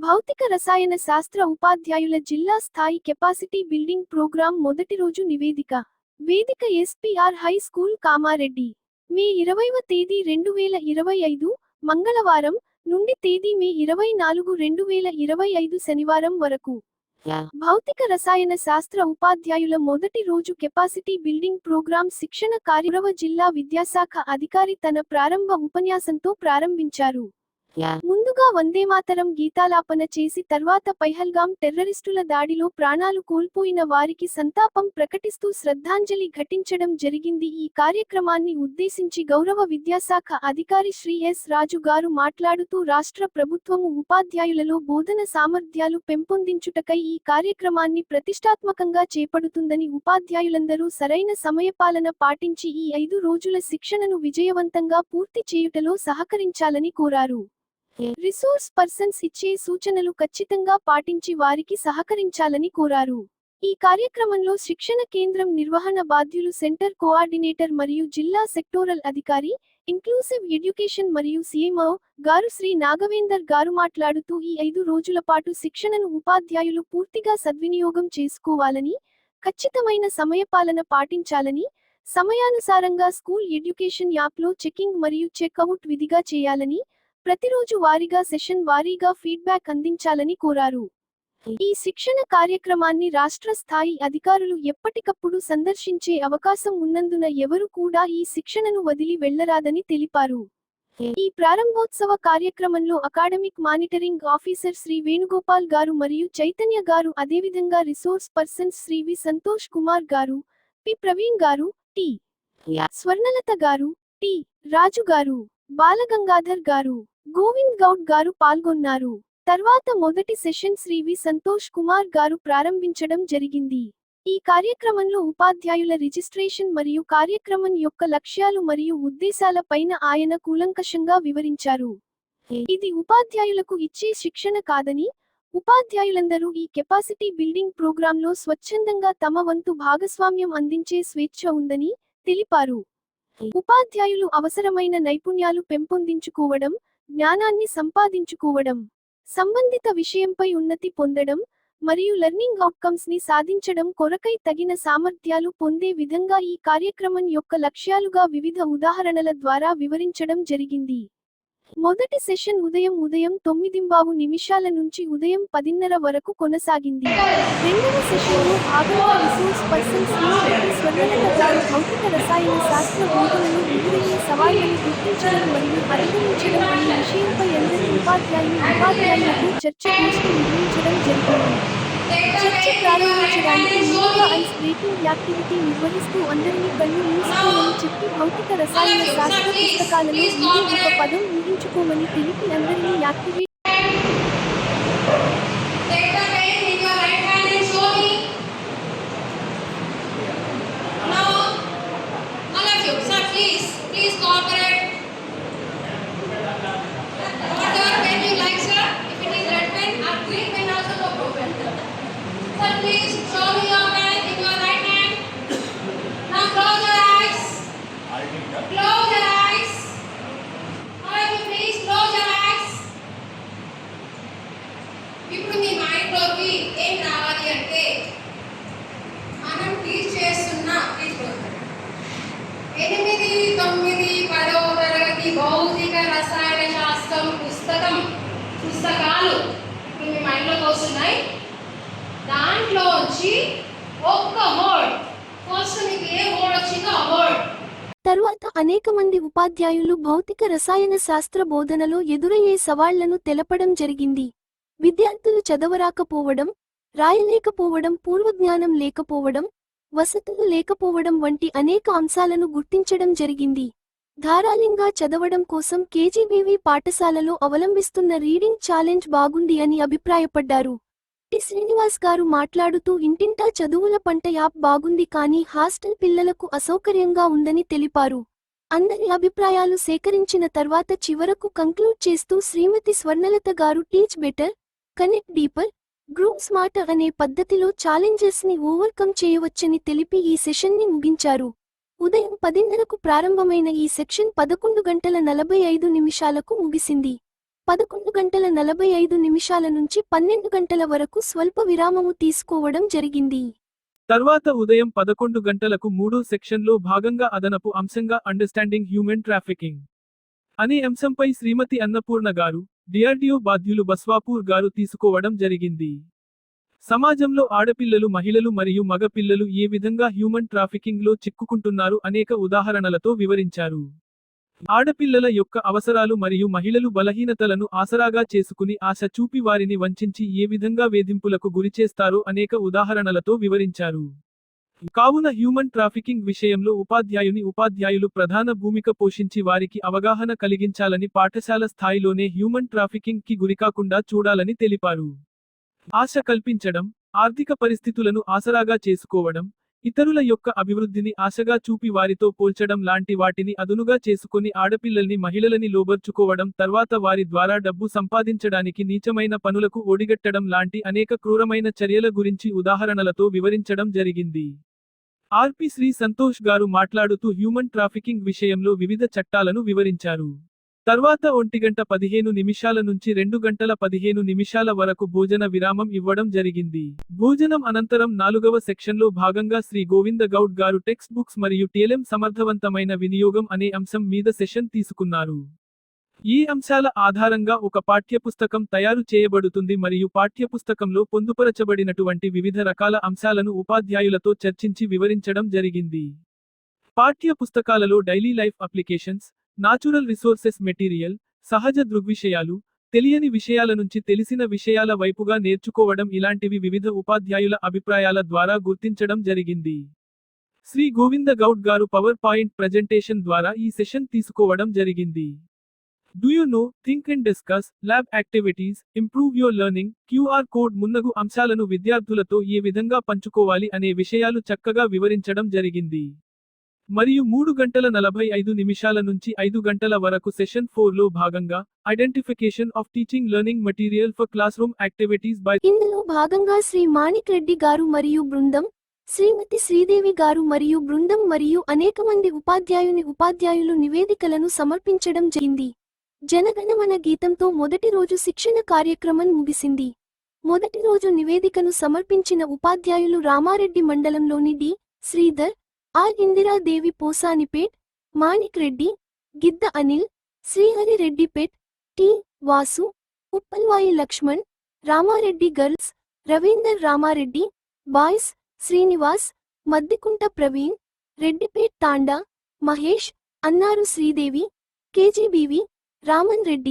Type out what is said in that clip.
భౌతిక రసాయన శాస్త్ర ఉపాధ్యాయుల జిల్లా స్థాయి కెపాసిటీ బిల్డింగ్ ప్రోగ్రాం మొదటి రోజు నివేదిక. వేదిక ఎస్పీఆర్ హై స్కూల్ కామారెడ్డి. మే 20వ తేదీ 2025 మంగళవారం నుండి తేదీ మే 24 2025 శనివారం వరకు. భౌతిక రసాయన శాస్త్ర ఉపాధ్యాయుల మొదటి రోజు కెపాసిటీ బిల్డింగ్ ప్రోగ్రాం శిక్షణ కార్యక్రమ జిల్లా విద్యాశాఖ అధికారి తన ప్రారంభ ఉపన్యాసంతో ప్రారంభించారు. ముందుగా వందేమాతరం గీతాలాపన చేసి తర్వాత పహల్గాం టెర్రరిస్టుల దాడిలో ప్రాణాలు కోల్పోయిన వారికి సంతాపం ప్రకటిస్తూ శ్రద్ధాంజలి ఘటించడం జరిగింది. ఈ కార్యక్రమాన్ని ఉద్దేశించి గౌరవ విద్యాశాఖ అధికారి శ్రీ ఎస్ రాజు గారు మాట్లాడుతూ రాష్ట్ర ప్రభుత్వము ఉపాధ్యాయులలో బోధన సామర్థ్యాలు పెంపొందించుటకై ఈ కార్యక్రమాన్ని ప్రతిష్టాత్మకంగా చేపడుతుందని, ఉపాధ్యాయులందరూ సరైన సమయపాలన పాటించి ఈ 5 రోజుల శిక్షణను విజయవంతంగా పూర్తి చేయుటలో సహకరించాలని కోరారు. రిసోర్స్ పర్సన్స్ ఇచ్చే సూచనలు ఖచ్చితంగా పాటించి వారికి సహకరించాలని కోరారు. ఈ కార్యక్రమంలో శిక్షణ కేంద్రం నిర్వహణ బాధ్యులు సెంటర్ కోఆర్డినేటర్ మరియు జిల్లా సెక్టోరల్ అధికారి, ఇంక్లూసివ్ ఎడ్యుకేషన్ మరియు సిఎంఓ గారు శ్రీ నాగవేందర్ గారు మాట్లాడుతూ ఈ 5 రోజుల పాటు శిక్షణను ఉపాధ్యాయులు పూర్తిగా సద్వినియోగం చేసుకోవాలని, ఖచ్చితమైన సమయపాలన పాటించాలని, సమయానుసారంగా స్కూల్ ఎడ్యుకేషన్ యాప్లో చెకింగ్ మరియు చెక్అవుట్ విధిగా చేయాలని, ప్రతిరోజు వారీగా సెషన్ వారీగా ఫీడ్బ్యాక్ అందించాలని కోరారు. ఈ శిక్షణ కార్యక్రమాన్ని రాష్ట్ర స్థాయి అధికారులు ఎప్పటికప్పుడు సందర్శించే అవకాశం ఉన్నందున ఎవరు కూడా ఈ శిక్షణను వదిలి వెళ్లరాదని తెలిపారు. ఈ ప్రారంభోత్సవ కార్యక్రమంలో academic monitoring officer Shri Venugopal గారు మరియు చైతన్య గారు, అదేవిధంగా resource persons Shri V Santosh Kumar గారు, పి ప్రవీణ్ గారు, టి స్వర్ణలత గారు, టి రాజు గారు, బాలగంగాధర్ గారు, గోవింద్ గౌడ్ గారు పాల్గొన్నారు. తర్వాత మొదటి సెషన్ శ్రీ వి సంతోష్ కుమార్ గారు ప్రారంభించడం జరిగింది. ఈ కార్యక్రమంలో ఉపాధ్యాయుల రిజిస్ట్రేషన్ మరియు కార్యక్రమం యొక్క లక్ష్యాలు మరియు ఉద్దేశాల పైన ఆయన కూలంకషంగా వివరించారు. ఇది ఉపాధ్యాయులకు ఇచ్చే శిక్షణ కాదని, ఉపాధ్యాయులందరూ ఈ కెపాసిటీ బిల్డింగ్ ప్రోగ్రాంలో స్వచ్ఛందంగా తమ వంతు భాగస్వామ్యం అందించే స్వేచ్ఛ ఉందని తెలిపారు. ఉపాధ్యాయులు అవసరమైన నైపుణ్యాలు పెంపొందించుకోవడం, జ్ఞానాన్ని సంపాదించుకోవడం, సంబంధిత విషయంపై ఉన్నతి పొందడం మరియు లెర్నింగ్ అవుట్కమ్స్ ని సాధించడం కొరకై తగిన సామర్థ్యాలు పొందే విధంగా ఈ కార్యక్రమం యొక్క లక్ష్యాలుగా వివిధ ఉదాహరణల ద్వారా వివరించడం జరిగింది. మొదటి సెషన్ ఉదయం 9:15 నుంచి ఉదయం 10:30 వరకు కొనసాగింది. రెండవ సెషన్లో భాగంగా రిసోర్స్ పర్సన్స్ స్వర్ణలత గారు భౌతిక రసాయన శాస్త్ర బోధనలో ఎదురయ్యే సవాళ్లను గుర్తించడం మరియు అధిగమించడం అనే విషయంపై అందరి ఉపాధ్యాయులకు చర్చగోష్ఠి నిర్వహించడం జరిగింది. చర్చ ప్రారంభించడానికి ముందుగా ఐస్ బ్రేకింగ్ యాక్టివిటీ నిర్వహిస్తూ అందరినీ కళ్ళు మూసుకోమని చెప్పి భౌతిక రసాయన శాస్త్ర పుస్తకాలలో ఏదో ఒక పదం ఊహించుకోమని తెలిపి అందరినీ activate Please show me your pen in your right hand. Now close your eyes. Close your eyes. All of you please close your eyes. ఇప్పుడు మీ మైండ్ లోకి ఏం రావాలి అంటే మనం టీచ్ చేస్తున్న 8, 9, 10వ తరగతి భౌతిక రసాయన శాస్త్రం పుస్తకాలు ఇప్పుడు మీ మైండ్ లోకి వస్తున్నాయి. దాంట్లో వచ్చి ఒక్క వర్డ్, ఫస్ట్ మీకు ఏ వర్డ్ వచ్చిందో ఆ వర్డ్. తరువాత అనేక మంది ఉపాధ్యాయులు భౌతిక రసాయన శాస్త్ర బోధనలో ఎదురయ్యే సవాళ్లను తెలపడం జరిగింది. విద్యార్థులు చదవరాకపోవడం, రాయలేకపోవడం, పూర్వజ్ఞానం లేకపోవడం, వసతులు లేకపోవడం వంటి అనేక అంశాలను గుర్తించడం జరిగింది. ధారాళంగా చదవడం కోసం కేజీబీవీ పాఠశాలలో అవలంబిస్తున్న రీడింగ్ ఛాలెంజ్ బాగుంది అని అభిప్రాయపడ్డారు. టి శ్రీనివాస్ గారు మాట్లాడుతూ ఇంటింటా చదువుల పంట యాప్ బాగుంది కానీ హాస్టల్ పిల్లలకు అసౌకర్యంగా ఉందని తెలిపారు. అందరి అభిప్రాయాలు సేకరించిన తర్వాత చివరకు కంక్లూడ్ చేస్తూ Shrimati Swarnalatha garu teach better, connect deeper, grow smarter అనే పద్ధతిలో ఛాలెంజెస్ ని ఓవర్కమ్ చేయవచ్చని తెలిపి ఈ సెషన్ ని ముగించారు. ఉదయం 10:30కు ప్రారంభమైన ఈ సెక్షన్ 11:45 ముగిసింది. 11:45 నుంచి 12 గంటల వరకు స్వల్ప విరామము తీసుకోవడం జరిగింది. తర్వాత ఉదయం 11 గంటలకు 3వ సెక్షన్లో భాగంగా అదనపు అంశంగా అండర్స్టాండింగ్ హ్యూమన్ ట్రాఫికింగ్ అనే అంశంపై శ్రీమతి అన్నపూర్ణ గారు, డిఆర్డీఓ బాధ్యులు బస్వాపూర్ గారు తీసుకోవడం జరిగింది. సమాజంలో ఆడపిల్లలు, మహిళలు మరియు మగ పిల్లలు ఏ విధంగా హ్యూమన్ ట్రాఫికింగ్లో చిక్కుకుంటున్నారు అనేక ఉదాహరణలతో వివరించారు. ఆడపిల్లల యొక్క అవసరాలు మరియు మహిళలు బలహీనతలను ఆసరాగా చేసుకుని ఆశ చూపి వారిని వంచించి ఏ విధంగా వేధింపులకు గురిచేస్తారో అనేక ఉదాహరణలతో వివరించారు. కావున హ్యూమన్ ట్రాఫికింగ్ విషయంలో ఉపాధ్యాయులు ప్రధాన భూమిక పోషించి వారికి అవగాహన కలిగించాలని, పాఠశాల స్థాయిలోనే హ్యూమన్ ట్రాఫికింగ్ కి గురికాకుండా చూడాలని తెలిపారు. ఆశ కల్పించడం, ఆర్థిక పరిస్థితులను ఆసరాగా చేసుకోవడం, ఇతరుల యొక్క అభివృద్ధిని ఆశగా చూపి వారితో పోల్చడం లాంటి వాటిని అదునుగా చేసుకొని ఆడపిల్లల్ని, మహిళలని లోబర్చుకోవడం, తర్వాత వారి ద్వారా డబ్బు సంపాదించడానికి నీచమైన పనులకు ఒడిగట్టడం లాంటి అనేక క్రూరమైన చర్యల గురించి ఉదాహరణలతో వివరించడం జరిగింది. ఆర్పి శ్రీ సంతోష్ గారు మాట్లాడుతూ హ్యూమన్ ట్రాఫికింగ్ విషయంలో వివిధ చట్టాలను వివరించారు. తర్వాత 1:15 నుంచి 2:15 వరకు భోజన విరామం ఇవ్వడం జరిగింది. భోజనం అనంతరం 4వ సెక్షన్లో భాగంగా శ్రీ గోవింద గౌడ్ గారు టెక్స్ట్ బుక్స్ మరియు టీఎల్ఎం సమర్థవంతమైన వినియోగం అనే అంశం మీద సెషన్ తీసుకున్నారు. ఈ అంశాల ఆధారంగా ఒక పాఠ్యపుస్తకం తయారు చేయబడుతుంది మరియు పాఠ్యపుస్తకంలో పొందుపరచబడినటువంటి వివిధ రకాల అంశాలను ఉపాధ్యాయులతో చర్చించి వివరించడం జరిగింది. పాఠ్య పుస్తకాలలో daily life applications, natural resources material, సహజ దృగ్విషయాలు, తెలియని విషయాల నుంచి తెలిసిన విషయాల వైపుగా నేర్చుకోవడం ఇలాంటివి వివిధ ఉపాధ్యాయుల అభిప్రాయాల ద్వారా గుర్తించడం జరిగింది. శ్రీ గోవింద గౌడ్ గారు పవర్ పాయింట్ ప్రజెంటేషన్ ద్వారా ఈ సెషన్ తీసుకోవడం జరిగింది. Do you know, think and discuss, lab activities, improve your learning, QR code మున్నగు అంశాలను విద్యార్థులతో ఏ విధంగా పంచుకోవాలి అనే విషయాలు చక్కగా వివరించడం జరిగింది. మరియు 3:45 నుంచి 5 గంటల వరకు సెషన్ 4లో భాగంగా identification of teaching learning material for class room activities by ఇందులో భాగంగా శ్రీ మాణిక్ రెడ్డి గారు మరియు బృందం, శ్రీమతి శ్రీదేవి గారు మరియు బృందం మరియు అనేక మంది ఉపాధ్యాయులు నివేదికలను సమర్పించడం జరిగింది. జనగణమన గీతంతో మొదటి రోజు శిక్షణ కార్యక్రమం ముగిసింది. మొదటి రోజు నివేదికను సమర్పించిన ఉపాధ్యాయులు రామారెడ్డి మండలంలోని D. Sridhar, R. Indiradevi Posanipet, Manik Reddy, Gidda Anil, Srihari Reddypet, T. Vasu, Uppalwai Laxman, Ramareddy girls, Ravinder Ramareddy, boys, Srinivas, Maddikunta Praveen, Reddypet Thanda, Mahesh, అన్నారు శ్రీదేవి, కేజీబీవి, రామన్ రెడ్డి.